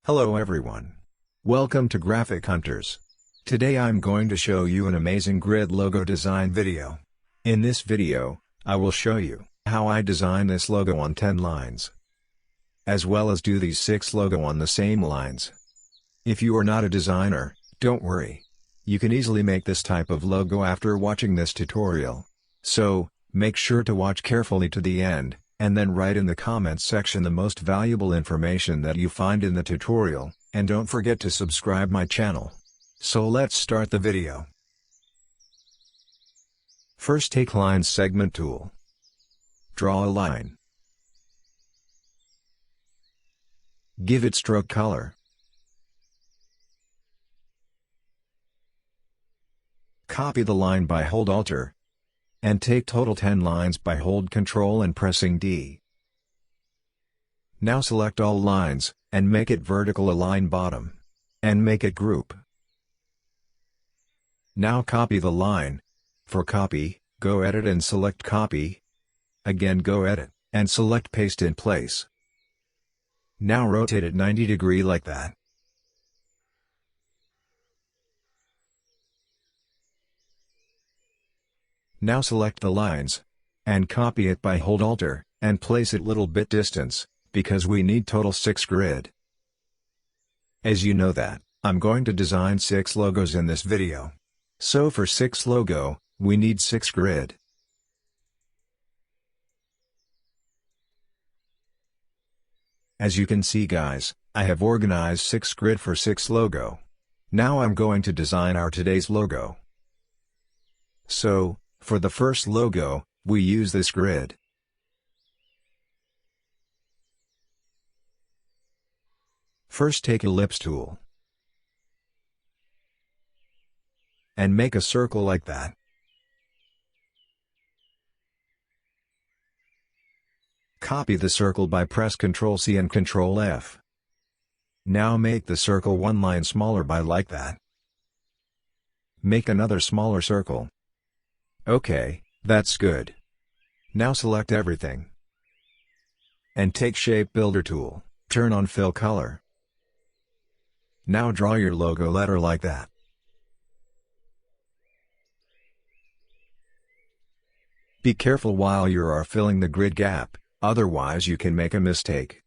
Hello everyone. Welcome to Graphic Hunters. Today I'm going to show you an amazing grid logo design video. In this video, I will show you how I design this logo on 10 lines, as well as do these 6 logo on the same lines. If you are not a designer, don't worry. You can easily make this type of logo after watching this tutorial. So, make sure to watch carefully to the end, and then write in the comments section the most valuable information that you find in the tutorial, and don't forget to subscribe my channel. So let's start the video. First, take Line Segment tool. Draw a line. Give it stroke color. Copy the line by hold Alt, and take total 10 lines by hold Ctrl and pressing D. Now select all lines, and make it vertical align bottom. And make it group. Now copy the line. For copy, go Edit and select Copy. Again go Edit, and select Paste in place. Now rotate it 90 degrees like that. Now select the lines, and copy it by hold Alt, and place it little bit distance, because we need total 6 grid. As you know that, I'm going to design 6 logos in this video. So for 6 logo, we need 6 grid. As you can see guys, I have organized 6 grid for 6 logo. Now I'm going to design our today's logo. So, for the first logo, we use this grid. First take Ellipse tool. And make a circle like that. Copy the circle by press Ctrl C and Ctrl F. Now make the circle one line smaller by like that. Make another smaller circle. Okay, that's good. Now select everything. And take Shape Builder tool, turn on Fill Color. Now draw your logo letter like that. Be careful while you are filling the grid gap, otherwise you can make a mistake.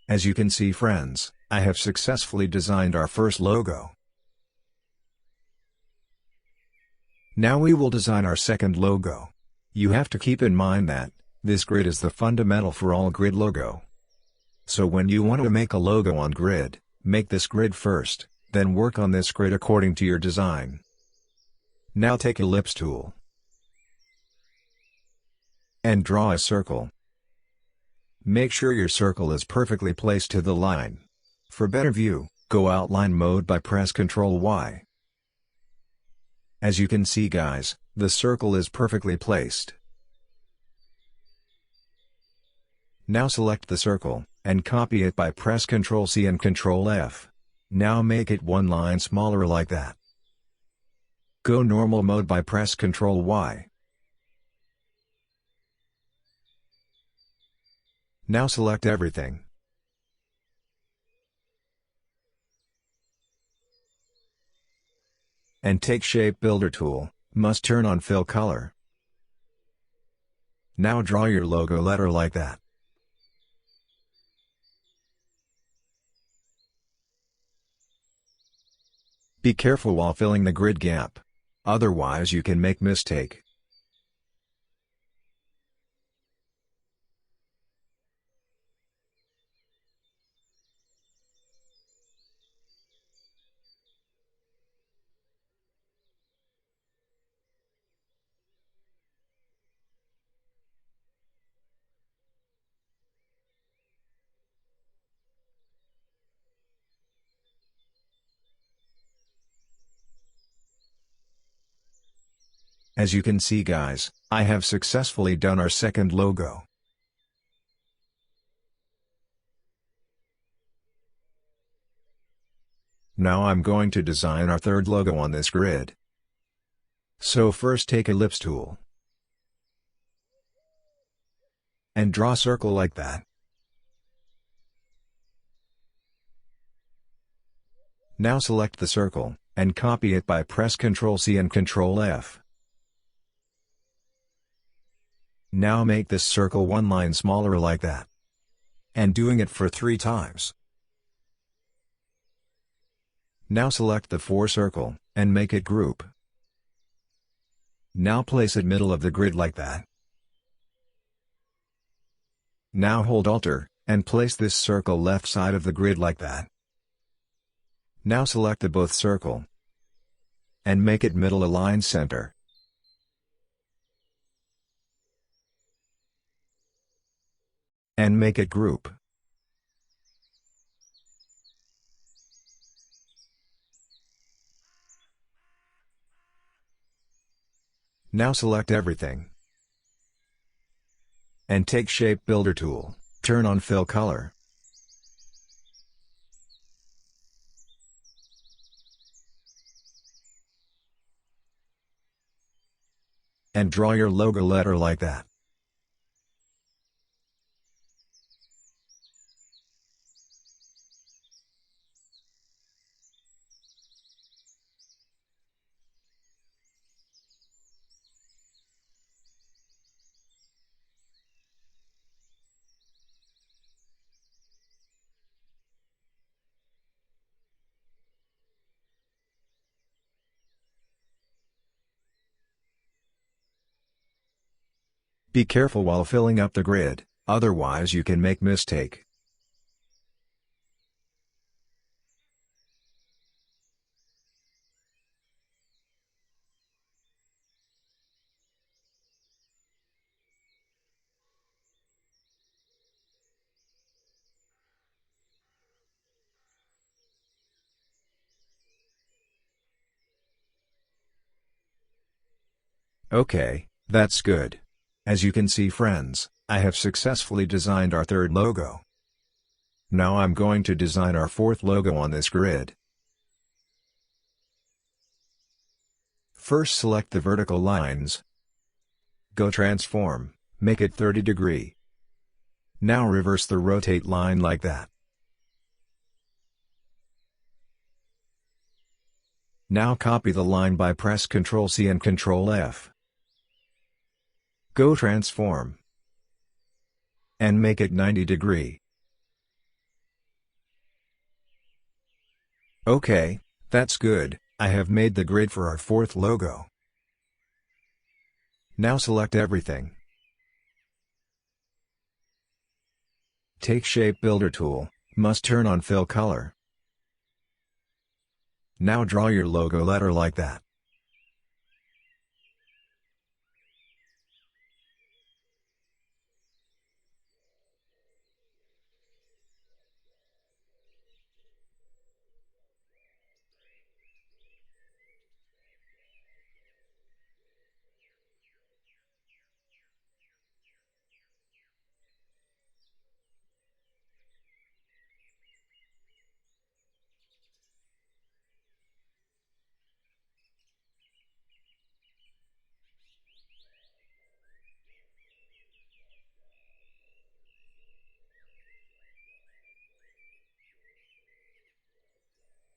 As you can see friends, I have successfully designed our first logo. Now we will design our second logo. You have to keep in mind that this grid is the fundamental for all grid logo. So when you want to make a logo on grid, make this grid first, then work on this grid according to your design. Now take Ellipse tool and draw a circle. Make sure your circle is perfectly placed to the line. For better view, go Outline mode by press Ctrl Y. As you can see guys, the circle is perfectly placed. Now select the circle, and copy it by press Ctrl C and Ctrl F. Now make it one line smaller like that. Go Normal mode by press Ctrl Y. Now select everything. And take Shape Builder tool, must turn on Fill Color. Now draw your logo letter like that. Be careful while filling the grid gap. Otherwise you can make mistake. As you can see guys, I have successfully done our second logo. Now I'm going to design our third logo on this grid. So first take ellipse tool and draw a circle like that. Now select the circle, and copy it by press Ctrl+C and Ctrl+F. Now make this circle one line smaller like that. And doing it for 3 times. Now select the 4 circle, and make it group. Now place it middle of the grid like that. Now hold Alt, and place this circle left side of the grid like that. Now select the both circle. And make it middle align center. And make it group. Now select everything. And take Shape Builder tool, turn on Fill Color. And draw your logo letter like that. Be careful while filling up the grid, otherwise you can make mistake. Okay, that's good. As you can see friends, I have successfully designed our third logo. Now I'm going to design our fourth logo on this grid. First select the vertical lines. Go transform, make it 30 degree. Now reverse the rotate line like that. Now copy the line by press Ctrl+C and Ctrl+F. Go transform. And make it 90 degree. Okay, that's good, I have made the grid for our fourth logo. Now select everything. Take Shape Builder tool, must turn on Fill Color. Now draw your logo letter like that.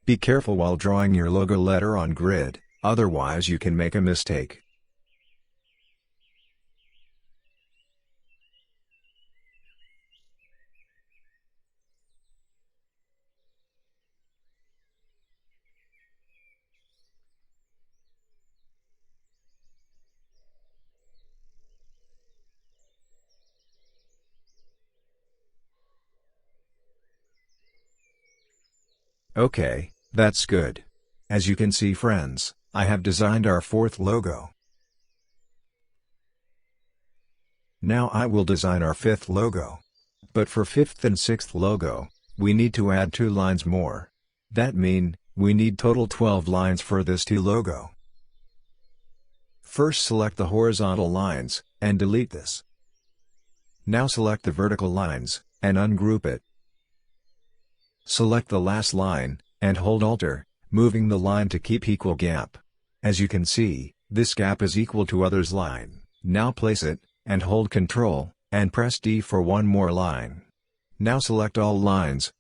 Be careful while drawing your logo letter on grid, otherwise you can make a mistake. Okay, that's good. As you can see friends, I have designed our fourth logo. Now I will design our fifth logo. But for fifth and sixth logo, we need to add 2 lines more. That mean, we need total 12 lines for this 2 logo. First select the horizontal lines, and delete this. Now select the vertical lines, and ungroup it. Select the last line, and hold Alt, moving the line to keep equal gap. As you can see, this gap is equal to others line. Now place it, and hold Ctrl, and press D for one more line. Now select all lines,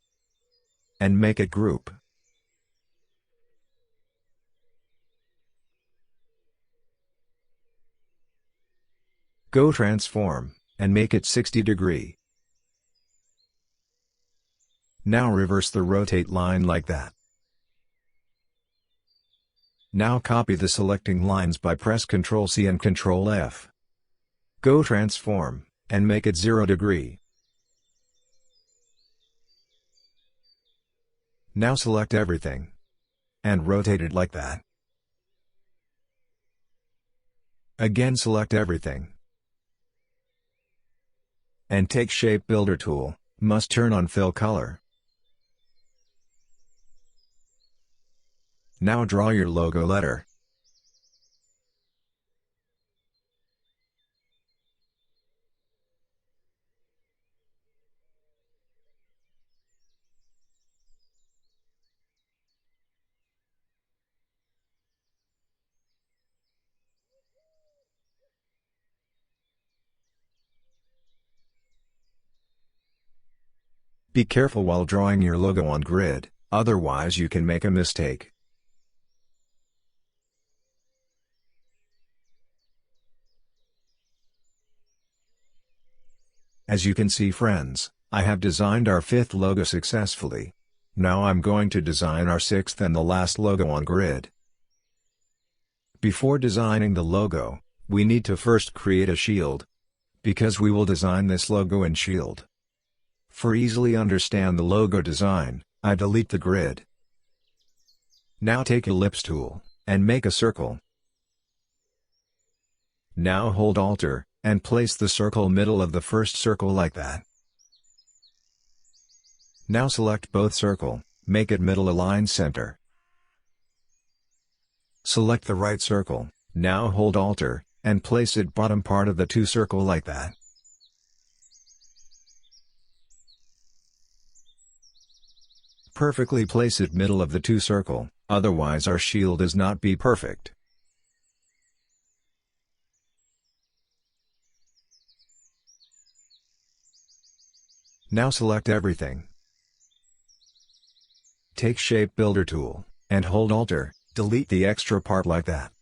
and make it group. Go transform, and make it 60°. Now reverse the rotate line like that. Now copy the selecting lines by press Ctrl+C and Ctrl+F. Go transform, and make it 0°. Now select everything, and rotate it like that. Again select everything, and take Shape Builder tool, must turn on Fill Color. Now draw your logo letter. Be careful while drawing your logo on grid, otherwise you can make a mistake. As you can see friends, I have designed our 5th logo successfully. Now I'm going to design our 6th and the last logo on grid. Before designing the logo, we need to first create a shield, because we will design this logo in shield. For easily understand the logo design, I delete the grid. Now take Ellipse tool, and make a circle. Now hold Alt, and place the circle middle of the first circle like that. Now select both circle, make it middle align center. Select the right circle, now hold Alt, and place it bottom part of the 2 circle like that. Perfectly place it middle of the 2 circle, otherwise our shield is not be perfect. Now select everything. Take Shape Builder tool, and hold Alt, delete the extra part like that.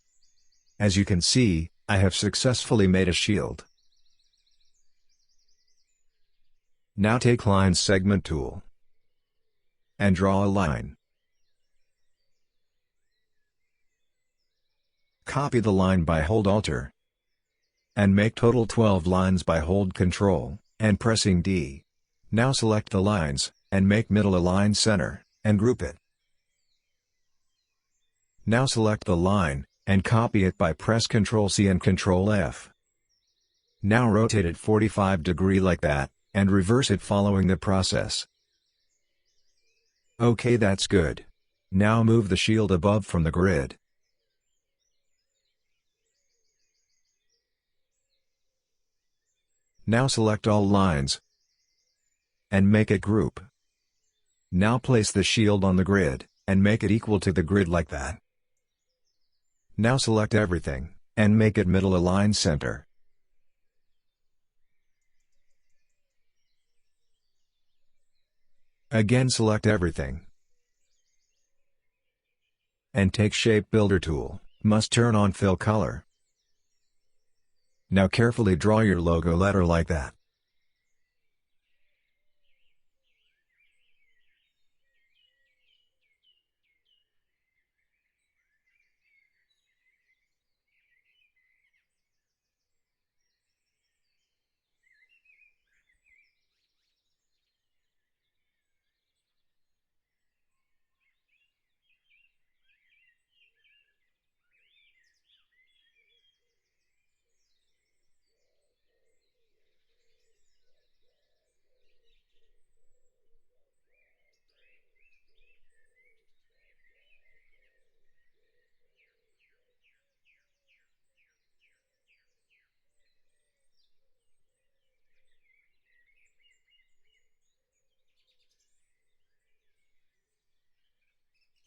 As you can see, I have successfully made a shield. Now take Line Segment tool, and draw a line. Copy the line by hold Alt, and make total 12 lines by hold Ctrl, and pressing D. Now select the lines, and make middle align center, and group it. Now select the line, and copy it by press Ctrl+C and Ctrl+F. Now rotate it 45° like that, and reverse it following the process. Okay, that's good. Now move the shield above from the grid. Now select all lines, and make it group. Now place the shield on the grid, and make it equal to the grid like that. Now select everything, and make it middle align center. Again select everything, and take Shape Builder tool, must turn on Fill Color. Now carefully draw your logo letter like that.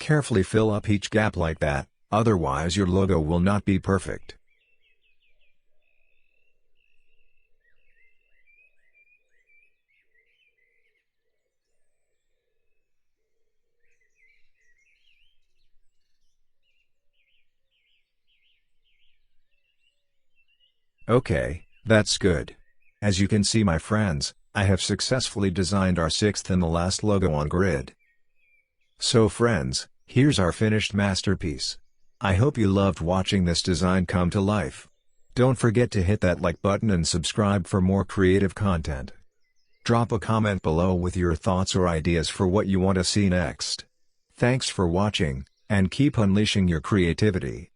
Carefully fill up each gap like that, otherwise your logo will not be perfect. Okay, that's good. As you can see, my friends, I have successfully designed our sixth and the last logo on Grid. So friends, here's our finished masterpiece. I hope you loved watching this design come to life. Don't forget to hit that like button and subscribe for more creative content. Drop a comment below with your thoughts or ideas for what you want to see next. Thanks for watching, and keep unleashing your creativity.